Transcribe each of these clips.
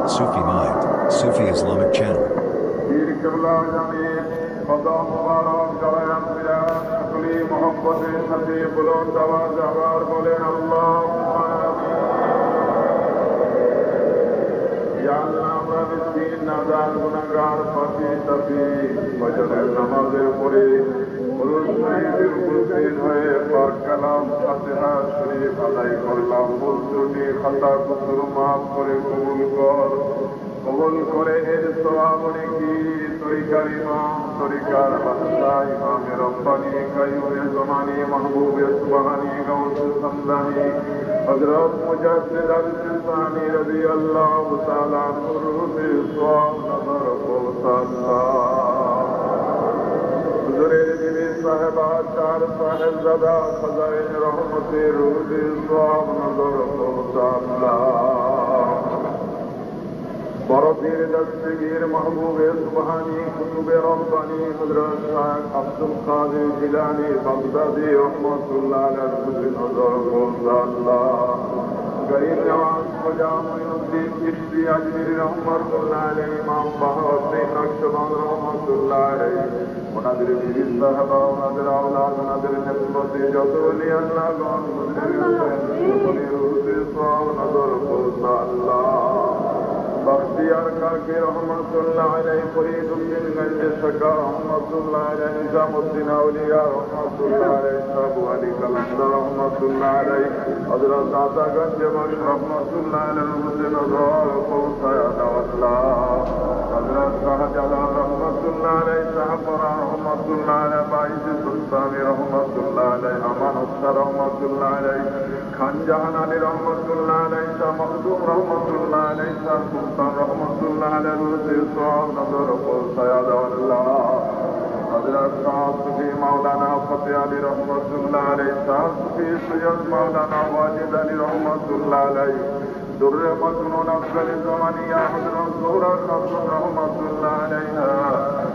Sufi Mind, Sufi Islamic channel. পীর কেবলা জানে কদম মুবারক জড়ায়াত বিরাট সকলে মহব্বতের সাথে বুলন্দ আওয়াজ আবার বলেন আল্লাহুম্মা আমিন। ইয়া আল্লাহ, আমরা মিসকিন নাদান গুনাহগার পাপী তাপী ফজরের নামাজের পরে কুরআন শরীফের উপস্থিত হয়ে পাক কালাম ফাতিহা শরীফ আদায় করলাম। ভুল ত্রুটি খাতা কুসুর মাফ করে কবুল করে এর সওয়াব নেকি তরিকার ইমাম তরিকার বাদশাহ ইমামে রব্বানি কাইয়ুমে জামানি মাহবুবে সুবহানি গাউসে সামদানি হযরত মুজাদ্দিদ আল-সিস্তানি রাদিয়াল্লাহু তাআলা আনহুর সওয়াব নজর পৌঁছাল্লাহ। হুজুরের বিবি সাহেবা চার সাহেবজাদা খাজাইন রহমতের রুহে সওয়াব নজর পৌঁছাল্লাহ। বড় পীর দস্তগীর মাহবুবে সুবহানি কুতুবে রব্বানি হযরত শাহ আব্দুল কাদের জিলানী বাগদাদী রহমাতুল্লাহ আলাইহি নজর পৌঁছাল্লাহ। গরিব নওয়াজ খাজা মুঈনুদ্দিন চিশতি আজমিরি রহমাতুল্লাহ আলাইহি, ইমাম বাহাউদ্দিন নকশবন্দ রহমাতুল্লাহ আলাইহি, ওনাদের বিবি সাহাবা, ওনাদের আওলাদ, ওনাদের নেসবতে যত ওলি আল্লাহগণ গুজরে গেছেন সকলের রুহে সওয়াব নজর পৌঁছাল্লাহ। বখতিয়ার কাকি রহমাতুল্লাহ আলাইহি, ফরিদউদ্দিন গঞ্জে শাকা রহমাতুল্লাহ আলাইহি, নিজামউদ্দিন আউলিয়া রহমাতুল্লাহ আলাইহি, আবু আলী কালান্দার রহমাতুল্লাহ আলাইহি, হযরত আতাগঞ্জ মালিক রহমাতুল্লাহ আলাইহি নজর পৌঁছায় আল্লাহ। হযরত শাহজালাল রহমাতুল্লাহ আলাইহি, শাহপরা রহমাতুল্লাহ আলাইহি, বাইজি সুলতানি রহমাতুল্লাহ আলাইহি, আমানুল্লাহ রহমাতুল্লাহ আলাইহি, খান জাহান আলী রহমাতুল্লাহ আলাইহি, শাহ মখদুম রহমাতুল্লাহ আলাইহি, শাহ সুলতান রহমাতুল্লাহ আলাইহি সওয়াব নজর পৌঁছায় আল্লাহ। হযরত শাহ সুফি মাওলানা ফতেহ আলী রহমাতুল্লাহ আলাইহি, শাহ সুফি সৈয়দ মাওলানা ওয়াজিদ আলী রহমাতুল্লাহ আলাইহি, দুররে মজনুন আফজাল জামানিয়া হযরত জোহরা খাতুন রহমাতুল্লাহ আলাইহা,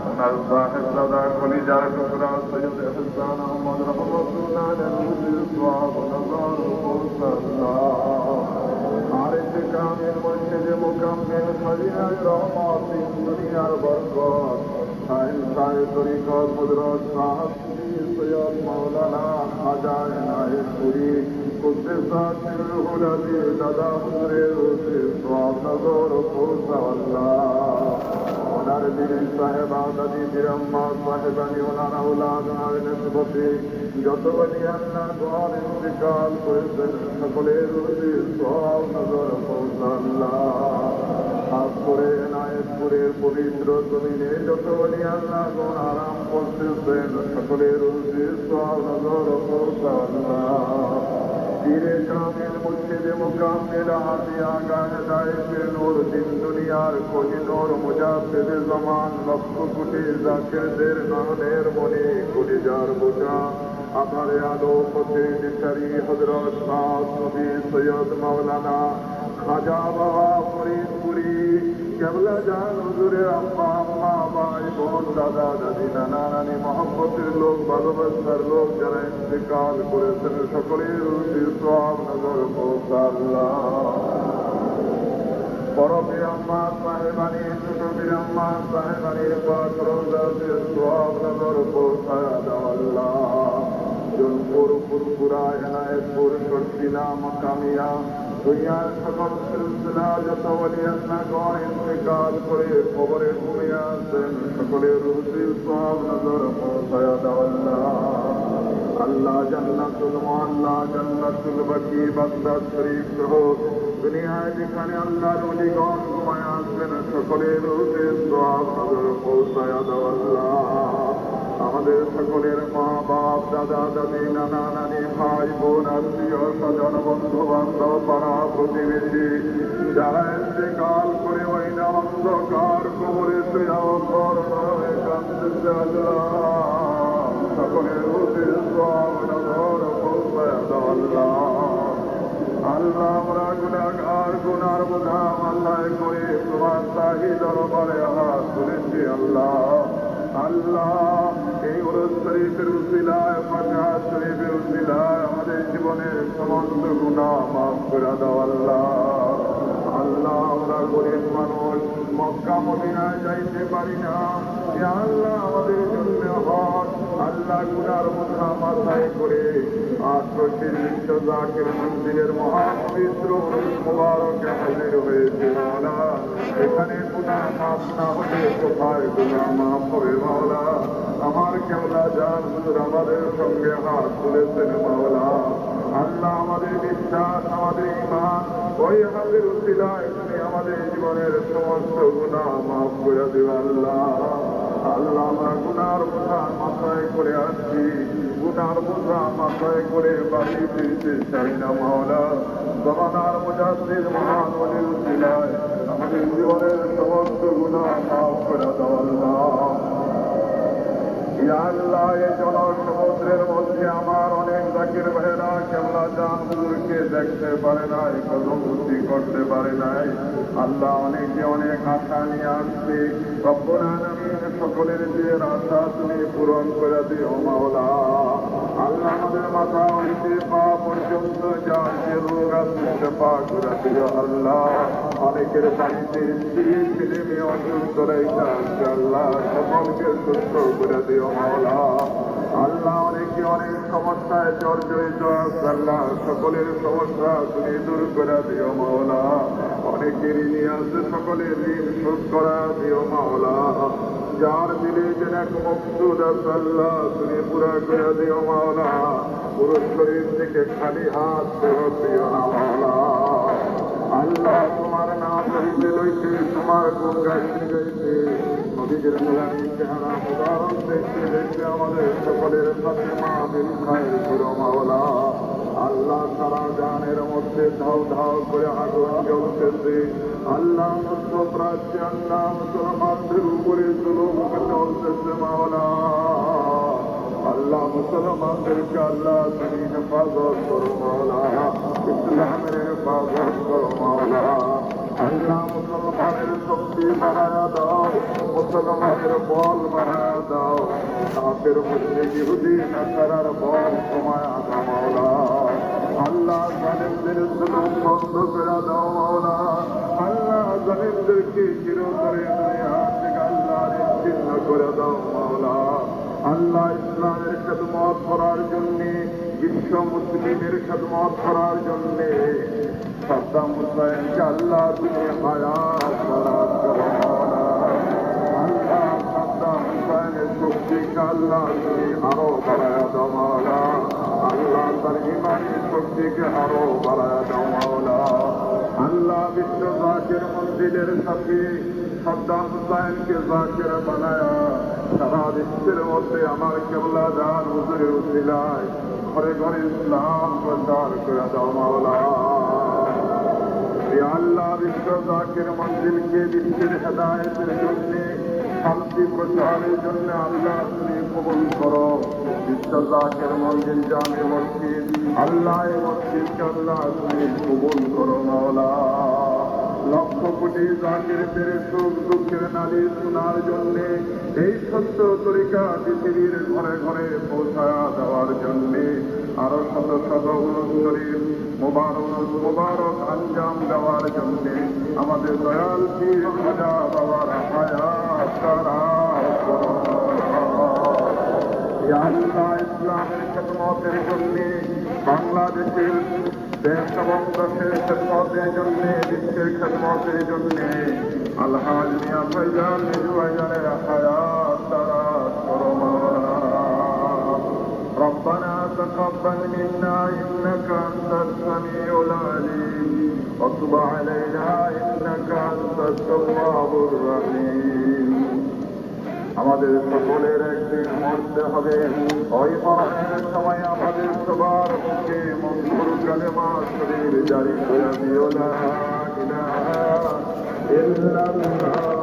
ওনার সাহেবজাদা কলিজার টুকরা সৈয়দ ইহসান আহমদ রহমাতুল্লাহ আলাইহি সওয়াব নজর পৌঁছাল্লাহ। আরেক কামেল মুর্শিদে মুকাম্মিল খাজিনায় রহমত দুনিয়ার বরকত সাহেব তরিকত হযরত শাহ সুফি সৈয়দ মাওলানা খাজা এনায়েতপুরী কুদ্দুসাত সিররুল আযীজ দাদা হুজুরের রুহে সওয়াব নজর পৌঁছাল্লাহ। ওনার বিবি সাহেবা দাদি বিরম্মা সাহেবানি, ওনার আওলাদ, ওনার নেসবতে যত ওলি আল্লাহগণ ইন্তেকাল করেছেন সকলের রুহে সওয়াব নজর পৌঁছাল্লাহ। খাস করে এনায়েতপুরের পবিত্র জমিনে যত ওলি আল্লাহগণ আরাম করতেছেন সকলের রুহে সওয়াব নজর পৌঁছাল্লাহ। পীরে কামিল মুর্শিদে মুকাম্মিল হাতিয়া গায়ে দায়ের নূর দিন দুনিয়ার কোহিনূর মুজাদ্দিদে জামান লক্ষ কোটি জাকিরদের নয়নের মণি কলিজার বোঝা আধারে আলো পথে দিশারি হযরত শাহ সুফি সৈয়দ মাওলানা খাজা বাবা ফরিদপুরী কেবলা জান হুজুরের আম্মা আম্মা ভাই বোন দাদা দাদি নানা নানি মহব্বতের লোক ভালোবাসার লোক যারা ইন্তেকাল করেছেন সকলের রুহে সওয়াব নজর পৌঁছাল্লাহ। বড় পীর আম্মা সাহেবানি, ছোট পীর আম্মা সাহেবানির পাক রওজাতে সওয়াব নজর পৌঁছায় আল্লাহ। জোনপুর ফুরফুরা এনায়েতপুর শর্তিলা মাকামিয়া দুনিয়ার সকল সিলসিলা যত ওলি আল্লাহগণ ইন্তেকাল করে কবরে ঘুমিয়ে আছেন সকলের রুহে সওয়াব নজর পৌঁছায় আল্লাহ। আল্লাহ জান্নাতুল মুআল্লা, জান্নাতুল বাকি, বাগদাদ শরীফ সহ দুনিয়ায় যেখানে আল্লাহর ওলিগণ ঘুমায় আছেন সকলের রুহে সওয়াব নজর পৌঁছায় আল্লাহ। আমাদের সকলের মা বাপ দাদা দাদি নানা নানি ভাই বোন আত্মীয় স্বজন বন্ধু বান্ধব পাড়া প্রতিবেশী যারা ইন্তেকাল করে ওই না অন্ধকার কবরে কাঁদতেছে আল্লাহ সকলের রুহে সওয়াব নজর পৌঁছায় আল্লাহ। আল্লাহ আমরা গুনাহগার গুনার বোঝা আল্লাহ করে তোমার শাহী দরবারে হাত তুলেছি আল্লাহ। আল্লাহ এই উরুস শরীফের উসিলায় ফাতিহা শরীফের উসিলায় আমাদের জীবনের সমস্ত গুনাহ মাফ করে দাও আল্লাহ। আল্লাহ আমরা গরিব মানুষ, মক্কা মদিনায় যাইতে পারি না। ইয়া আল্লাহ আমাদের জন্য হক, আল্লাহ গুনার বোঝা মাথায় করে আত্মশীল বিশ্ব জাকির মন্দিরের মহাপবিত্র মুবারকে হাজির হয়েছে মাওলা। এখানে গুনাহ মাফ না হলে কোথায় গুনাহ মাফ হবে মাওলা? আমার কেওলা জান হুজুর আমাদের সঙ্গে হাত তুলেছেন মাওলা। আল্লাহ আমাদের বিশ্বাস, আমাদের ঈমান, ওই হাতের উসিলায় তুমি আমাদের জীবনের সমস্ত গুনাহ মাফ করে দিও আল্লাহ। আল্লাহ আমরা গুনার বোঝা মাথায় করে আসছি, গুনার বোঝা মাথায় করে বাড়ি ফিরতে চাই না মাওলা। জমানার মুজাদ্দিদ মহান ওলির উসিলায় আমাদের জীবনের সমস্ত গুনাহ মাফ করে দাও আল্লাহ। ইয়া আল্লাহ এই জনসমুদ্রের মধ্যে আমার অনেক জাকির ভাইরা কেবলা জান হুজুরকে দেখতে পারে নাই, কদমবুদ্ধি করতে পারে নাই। আল্লাহ অনেকে অনেক আশা নিয়ে আসছে, রব্বুল আলামিন সকলের যে আশা তুমি পূরণ করে দিও মাওলা। আল্লাহ আমাদের মাথা হইতে পা পর্যন্ত যা যে রোগ আছে সেবা করে দিও আল্লাহ। অনেকের বাড়িতে স্ত্রী ছেলে মেয়ে অসুস্থ রয়েছে আল্লাহ, সকলকে সুস্থ করে দিও মাওলা। আল্লাহ অনেকে অনেক সমস্যায় জর্জরিত আল্লাহ, সকলের সমস্যা তুমি দূর করে দিও মাওলা। অনেকে ঋণী আছে, সকলের ঋণ শোধ করা দিও মাওলা। যার দিলে যেন এক মকসুদ আছে আল্লাহ, তুমি পুরা করে দিও মাওলা। পুরো শরীর থেকে খালি হাত ফেরত দিও না মাওলা। আল্লাহ তোমার নাম লইতে লইতে, তোমার গুণ গাইতে গাইতে, নবীদের নুরানি চেহারা মুবারক দেখতে দেখতে আমাদের সকলের সাথে মাহফিল খায়ের করো মাওলা। আল্লাহ সারা জানের মধ্যে ধাও ধাও করে আগুন জ্বলতেছে আল্লাহ। মধ্যপ্রাচ্যে আল্লাহ মুসলমানদের উপরে জুলুম চলতেছে মাওলা। আল্লাহ মুসলমানদেরকে আল্লাহ তুমি হেফাজত করো মাওলা, ইসলামের হেফাজত করো মাওলা। আল্লাহ মুসলমানের শক্তি বাড়ায়া দাও, মুসলমানের বল বাড়ায়া দাও, কাফের মুশরিক ইহুদি নাসারার বল কমায়া দাও মাওলা। আল্লাহ জালিমদের জুলুম বন্ধ করে দাও মাওলা। আল্লাহ জালিমদেরকে চিরতরে দুনিয়া থেকে আল্লাহ নিশ্চিহ্ন করে দাও মাওলা। আল্লাহ ইসলামের খেদমত করার জন্যে, বিশ্ব মুসলিমের খেদমত করার জন্যে সাদ্দাম হুসাইনকে আল্লাহ তুমি হায়াত দারাজ করো মাওলা। আল্লাহ সাদ্দাম হুসাইনের শক্তিকে আল্লাহ তুমি আরো বাড়ায়া দাও মাওলা। আল্লাহ তার ইমানি শক্তিকে আরো বাড়ায়া দাও মাওলা। আল্লাহ বিশ্ব জাকির মন্দিরের সাথে সাদ্দাম হুসাইনকে জাকির বানায়া সারা বিশ্বের মধ্যে আমার কেবলা জান হুজুরের উসিলায় ঘরে ঘরে ইসলাম প্রচার করে দাও মাওলা। আল্লাহ বিশ্ব জাকির মন্দিরকে বিশ্বের হেদায়েতের জন্য, শান্তি প্রচারের জন্য আল্লাহ তুমি কবুল করো। বিশ্ব জাকির মন্দির জামে মসজিদ আল্লাহ, এই মসজিদকে আল্লাহ তুমি কবুল করো মাওলা। লক্ষ কোটি জাকিরদের সুখ দুঃখের নালিশ শোনার জন্য, এই সত্য তরিকা পৃথিবীর ঘরে ঘরে পৌঁছায়া দেওয়ার জন্য, আরো শত শত শরীর মুবারক আঞ্জাম দেওয়ার জন্য আমাদের দয়াল পীর খাজা বাবার হায়াত দারাজ করো। ইয়া আল্লাহ ইসলামের খেদমতের জন্য, বাংলাদেশের দেশ এবং দেশের খেদমতের জন্য, বিশ্বের খেদমতের জন্য আলহাজ মিয়া ভাইজান নিজু ভাইজানের হায়াত দারাজ করো মাওলা। ربنا تقبل منا إنك أنت السميع العليم وتب علينا إنك أنت التواب الرحيم। আমাদের সকলের একদিন মরতে হবে, ওই মরণের সময় আমাদের সবার মুখে মনসুর কালেমা শরীর জারি করে দিও লা ইলাহা ইল্লাল্লাহ